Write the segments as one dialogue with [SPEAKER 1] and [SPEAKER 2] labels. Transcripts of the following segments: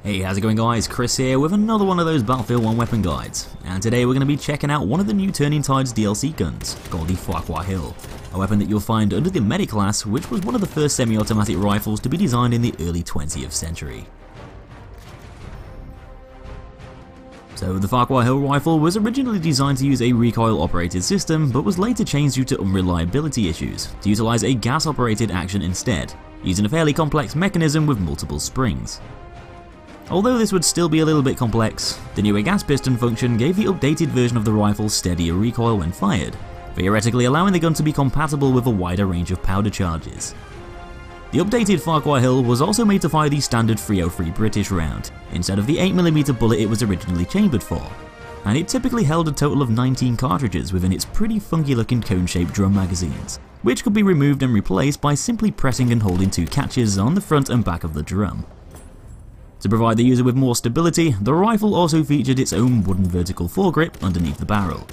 [SPEAKER 1] Hey, how's it going guys? Chris here with another one of those Battlefield 1 weapon guides, and today we're going to be checking out one of the new Turning Tides DLC guns, called the Farquhar Hill, a weapon that you'll find under the Medic class, which was one of the first semi-automatic rifles to be designed in the early 20th century. So the Farquhar Hill Rifle was originally designed to use a recoil operated system, but was later changed due to unreliability issues, to utilise a gas operated action instead, using a fairly complex mechanism with multiple springs. Although this would still be a little bit complex, the newer gas piston function gave the updated version of the rifle steadier recoil when fired, theoretically allowing the gun to be compatible with a wider range of powder charges. The updated Farquhar Hill was also made to fire the standard 303 British round, instead of the 8mm bullet it was originally chambered for, and it typically held a total of 19 cartridges within its pretty funky looking cone-shaped drum magazines, which could be removed and replaced by simply pressing and holding two catches on the front and back of the drum. To provide the user with more stability, the rifle also featured its own wooden vertical foregrip underneath the barrel,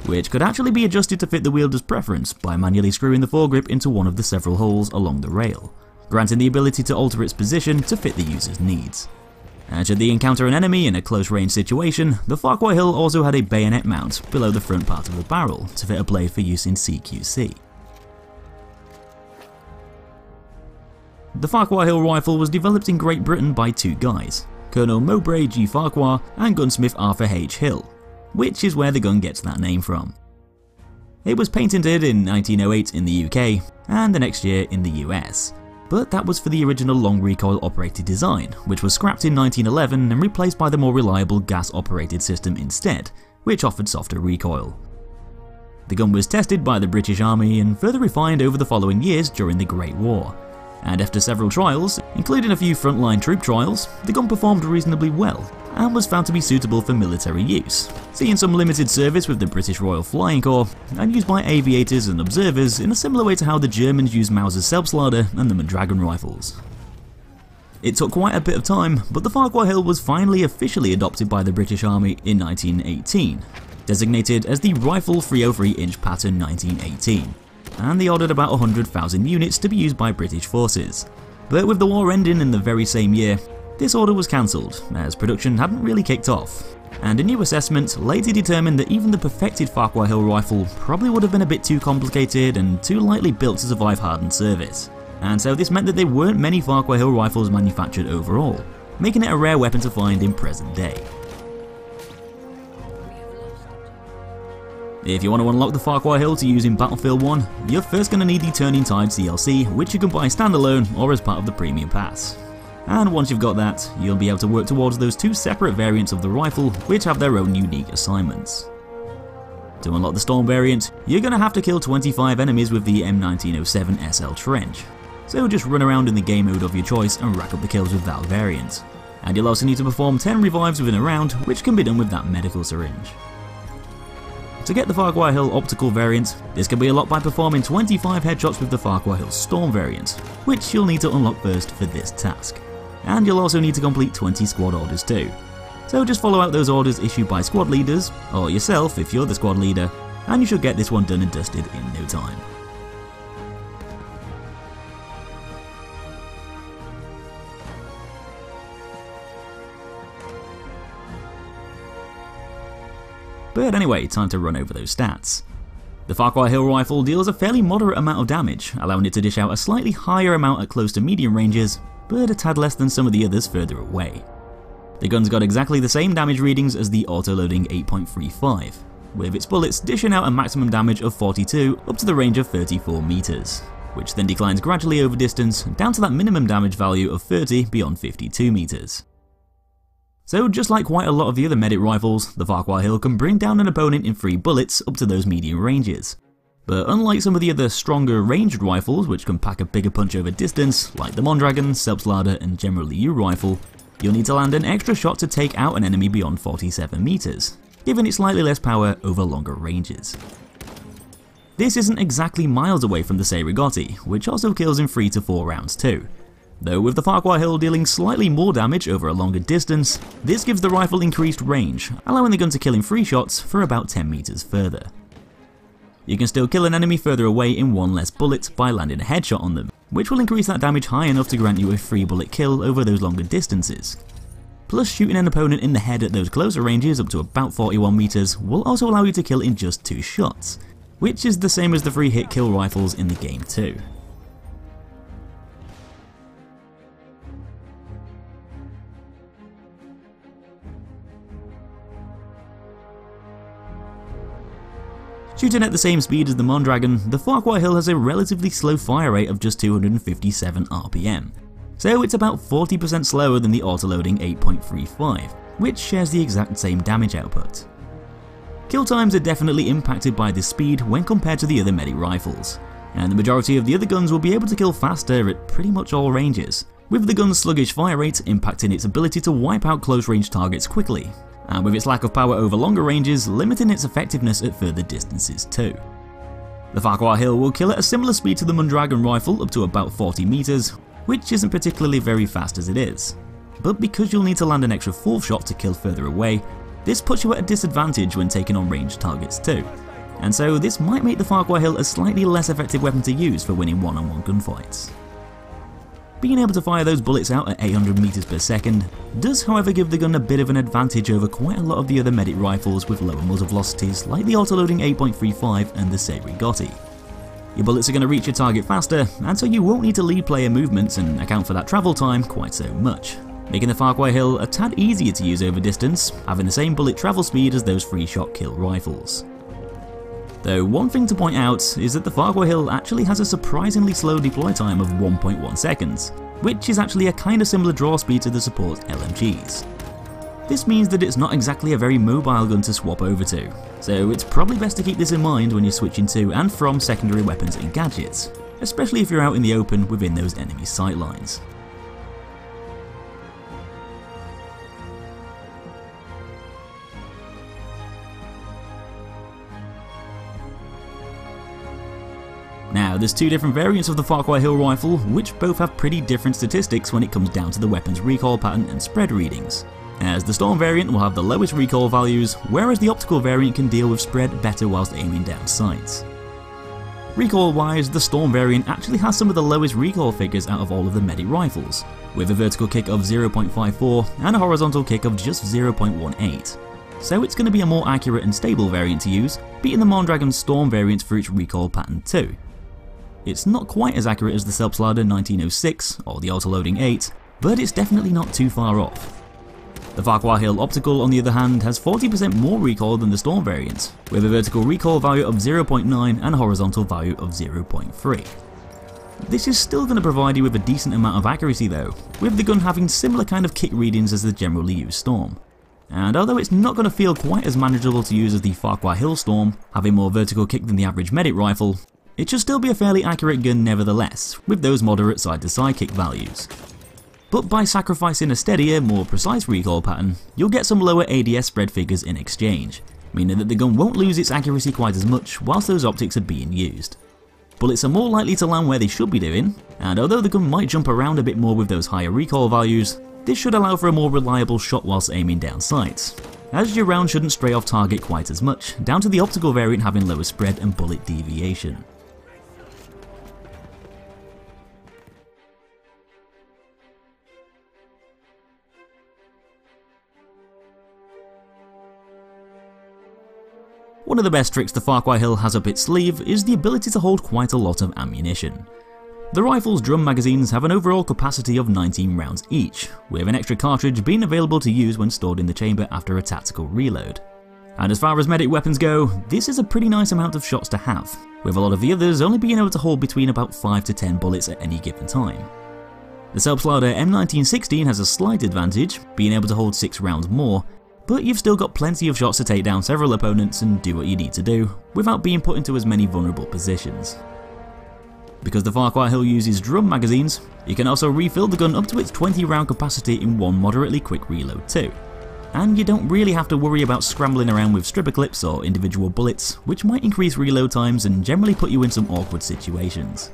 [SPEAKER 1] which could actually be adjusted to fit the wielder's preference by manually screwing the foregrip into one of the several holes along the rail, granting the ability to alter its position to fit the user's needs. And should they encounter an enemy in a close range situation, the Farquhar Hill also had a bayonet mount below the front part of the barrel to fit a blade for use in CQC. The Farquhar Hill Rifle was developed in Great Britain by two guys, Colonel Mowbray G. Farquhar and gunsmith Arthur H. Hill, which is where the gun gets that name from. It was patented in 1908 in the UK and the next year in the US, but that was for the original long recoil operated design, which was scrapped in 1911 and replaced by the more reliable gas operated system instead, which offered softer recoil. The gun was tested by the British Army and further refined over the following years during the Great War. And after several trials, including a few frontline troop trials, the gun performed reasonably well and was found to be suitable for military use, seeing some limited service with the British Royal Flying Corps and used by aviators and observers in a similar way to how the Germans used Mauser's Selbstlader and the Mondragon rifles. It took quite a bit of time, but the Farquhar Hill was finally officially adopted by the British Army in 1918, designated as the Rifle 303-inch Pattern 1918. And they ordered about 100,000 units to be used by British forces. But with the war ending in the very same year, this order was cancelled, as production hadn't really kicked off, and a new assessment later determined that even the perfected Farquhar Hill rifle probably would have been a bit too complicated and too lightly built to survive hardened service, and so this meant that there weren't many Farquhar Hill rifles manufactured overall, making it a rare weapon to find in present day. If you want to unlock the Farquhar Hill to use in Battlefield 1, you're first going to need the Turning Tides DLC, which you can buy standalone or as part of the Premium Pass. And once you've got that, you'll be able to work towards those two separate variants of the rifle, which have their own unique assignments. To unlock the Storm variant, you're going to have to kill 25 enemies with the M1907 SL Trench, so just run around in the game mode of your choice and rack up the kills with that variant. And you'll also need to perform 10 revives within a round, which can be done with that medical syringe. To get the Farquhar Hill Optical variant, this can be unlocked by performing 25 headshots with the Farquhar-Hill Storm variant, which you'll need to unlock first for this task. And you'll also need to complete 20 squad orders too. So just follow out those orders issued by squad leaders, or yourself if you're the squad leader, and you should get this one done and dusted in no time. But anyway, time to run over those stats. The Farquhar Hill Rifle deals a fairly moderate amount of damage, allowing it to dish out a slightly higher amount at close to medium ranges, but a tad less than some of the others further away. The gun's got exactly the same damage readings as the auto-loading 8.35, with its bullets dishing out a maximum damage of 42 up to the range of 34 meters, which then declines gradually over distance down to that minimum damage value of 30 beyond 52 meters. So just like quite a lot of the other medic rifles, the Farquhar Hill can bring down an opponent in 3 bullets up to those medium ranges. But unlike some of the other stronger ranged rifles which can pack a bigger punch over distance, like the Mondragon, Selbstlader and General Liu rifle, you'll need to land an extra shot to take out an enemy beyond 47 meters, giving it slightly less power over longer ranges. This isn't exactly miles away from the Serigotti, which also kills in 3 to 4 rounds too. Though with the Farquhar Hill dealing slightly more damage over a longer distance, this gives the rifle increased range, allowing the gun to kill in 3 shots for about 10 meters further. You can still kill an enemy further away in 1 less bullet by landing a headshot on them, which will increase that damage high enough to grant you a 3 bullet kill over those longer distances. Plus, shooting an opponent in the head at those closer ranges up to about 41 meters will also allow you to kill in just 2 shots, which is the same as the 3-hit kill rifles in the game too. Shooting at the same speed as the Mondragon, the Farquhar Hill has a relatively slow fire rate of just 257 RPM, so it's about 40% slower than the autoloading 8.35, which shares the exact same damage output. Kill times are definitely impacted by this speed when compared to the other medic rifles, and the majority of the other guns will be able to kill faster at pretty much all ranges, with the gun's sluggish fire rate impacting its ability to wipe out close range targets quickly, and with its lack of power over longer ranges limiting its effectiveness at further distances too. The Farquhar Hill will kill at a similar speed to the Mondragon rifle up to about 40 meters, which isn't particularly very fast as it is. But because you'll need to land an extra 4th shot to kill further away, this puts you at a disadvantage when taking on ranged targets too, and so this might make the Farquhar Hill a slightly less effective weapon to use for winning one-on-one gunfights. Being able to fire those bullets out at 800 meters per second does however give the gun a bit of an advantage over quite a lot of the other medic rifles with lower muzzle velocities like the autoloading 8.35 and the Sabre Gotti. Your bullets are going to reach your target faster, and so you won't need to lead player movements and account for that travel time quite so much, making the Farquhar Hill a tad easier to use over distance, having the same bullet travel speed as those 3-shot kill rifles. Though one thing to point out is that the Farquhar Hill actually has a surprisingly slow deploy time of 1.1 seconds, which is actually a kinda similar draw speed to the support LMGs. This means that it's not exactly a very mobile gun to swap over to, so it's probably best to keep this in mind when you're switching to and from secondary weapons and gadgets, especially if you're out in the open within those enemy sightlines. Now, there's 2 different variants of the Farquhar Hill Rifle, which both have pretty different statistics when it comes down to the weapon's recoil pattern and spread readings, as the Storm variant will have the lowest recoil values, whereas the Optical variant can deal with spread better whilst aiming down sights. Recoil-wise, the Storm variant actually has some of the lowest recoil figures out of all of the medic rifles, with a vertical kick of 0.54 and a horizontal kick of just 0.18. So it's going to be a more accurate and stable variant to use, beating the Mondragon's Storm variant for its recoil pattern too. It's not quite as accurate as the Self-Slider 1906 or the Autoloading 8, but it's definitely not too far off. The Farquhar Hill Optical, on the other hand, has 40% more recoil than the Storm variant, with a vertical recoil value of 0.9 and a horizontal value of 0.3. This is still going to provide you with a decent amount of accuracy though, with the gun having similar kind of kick readings as the generally used Storm. And although it's not going to feel quite as manageable to use as the Farquhar Hill Storm, having more vertical kick than the average medic rifle, it should still be a fairly accurate gun nevertheless, with those moderate side-to-side kick values. But by sacrificing a steadier, more precise recoil pattern, you'll get some lower ADS spread figures in exchange, meaning that the gun won't lose its accuracy quite as much whilst those optics are being used. Bullets are more likely to land where they should be doing, and although the gun might jump around a bit more with those higher recoil values, this should allow for a more reliable shot whilst aiming down sights, as your round shouldn't stray off target quite as much, down to the Optical variant having lower spread and bullet deviation. One of the best tricks the Farquhar Hill has up its sleeve is the ability to hold quite a lot of ammunition. The rifle's drum magazines have an overall capacity of 19 rounds each, with an extra cartridge being available to use when stored in the chamber after a tactical reload. And as far as medic weapons go, this is a pretty nice amount of shots to have, with a lot of the others only being able to hold between about 5 to 10 bullets at any given time. The Self-Slider M1916 has a slight advantage, being able to hold 6 rounds more, but you've still got plenty of shots to take down several opponents and do what you need to do, without being put into as many vulnerable positions. Because the Farquhar Hill uses drum magazines, you can also refill the gun up to its 20 round capacity in one moderately quick reload too. And you don't really have to worry about scrambling around with stripper clips or individual bullets, which might increase reload times and generally put you in some awkward situations.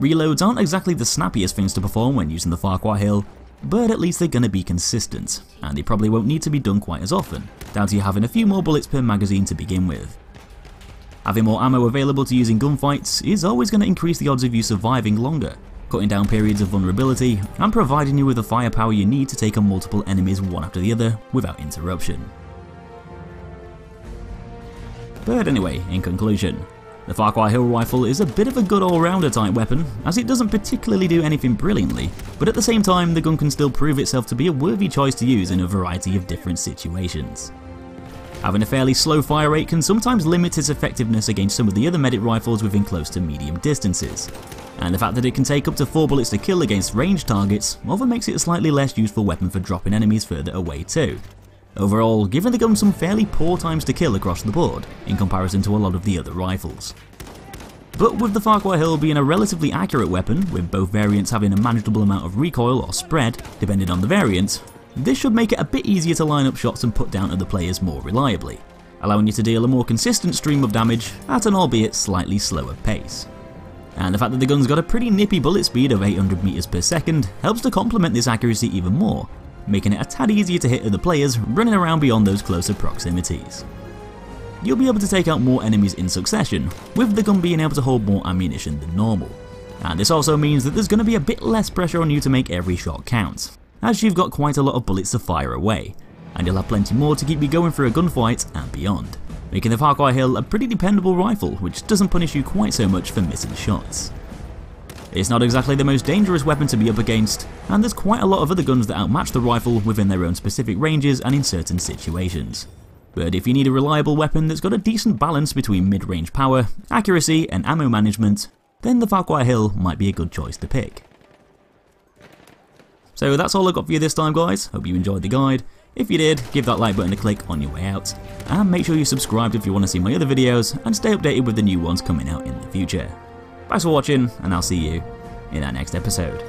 [SPEAKER 1] Reloads aren't exactly the snappiest things to perform when using the Farquhar Hill, but at least they're going to be consistent, and they probably won't need to be done quite as often, down to you having a few more bullets per magazine to begin with. Having more ammo available to use in gunfights is always going to increase the odds of you surviving longer, cutting down periods of vulnerability and providing you with the firepower you need to take on multiple enemies one after the other without interruption. But anyway, in conclusion, the Farquhar Hill Rifle is a bit of a good all-rounder type weapon, as it doesn't particularly do anything brilliantly, but at the same time the gun can still prove itself to be a worthy choice to use in a variety of different situations. Having a fairly slow fire rate can sometimes limit its effectiveness against some of the other medic rifles within close to medium distances, and the fact that it can take up to 4 bullets to kill against ranged targets often makes it a slightly less useful weapon for dropping enemies further away too. Overall, giving the gun some fairly poor times to kill across the board, in comparison to a lot of the other rifles. But with the Farquhar Hill being a relatively accurate weapon, with both variants having a manageable amount of recoil or spread, depending on the variant, this should make it a bit easier to line up shots and put down other players more reliably, allowing you to deal a more consistent stream of damage at an albeit slightly slower pace. And the fact that the gun's got a pretty nippy bullet speed of 800 meters per second helps to complement this accuracy even more, making it a tad easier to hit other players running around beyond those closer proximities. You'll be able to take out more enemies in succession, with the gun being able to hold more ammunition than normal. And this also means that there's going to be a bit less pressure on you to make every shot count, as you've got quite a lot of bullets to fire away, and you'll have plenty more to keep you going through a gunfight and beyond, making the Farquhar Hill a pretty dependable rifle which doesn't punish you quite so much for missing shots. It's not exactly the most dangerous weapon to be up against, and there's quite a lot of other guns that outmatch the rifle within their own specific ranges and in certain situations. But if you need a reliable weapon that's got a decent balance between mid-range power, accuracy and ammo management, then the Farquhar Hill might be a good choice to pick. So that's all I got for you this time guys, hope you enjoyed the guide. If you did, give that like button a click on your way out, and make sure you subscribe if you want to see my other videos and stay updated with the new ones coming out in the future. Thanks for watching, and I'll see you in our next episode.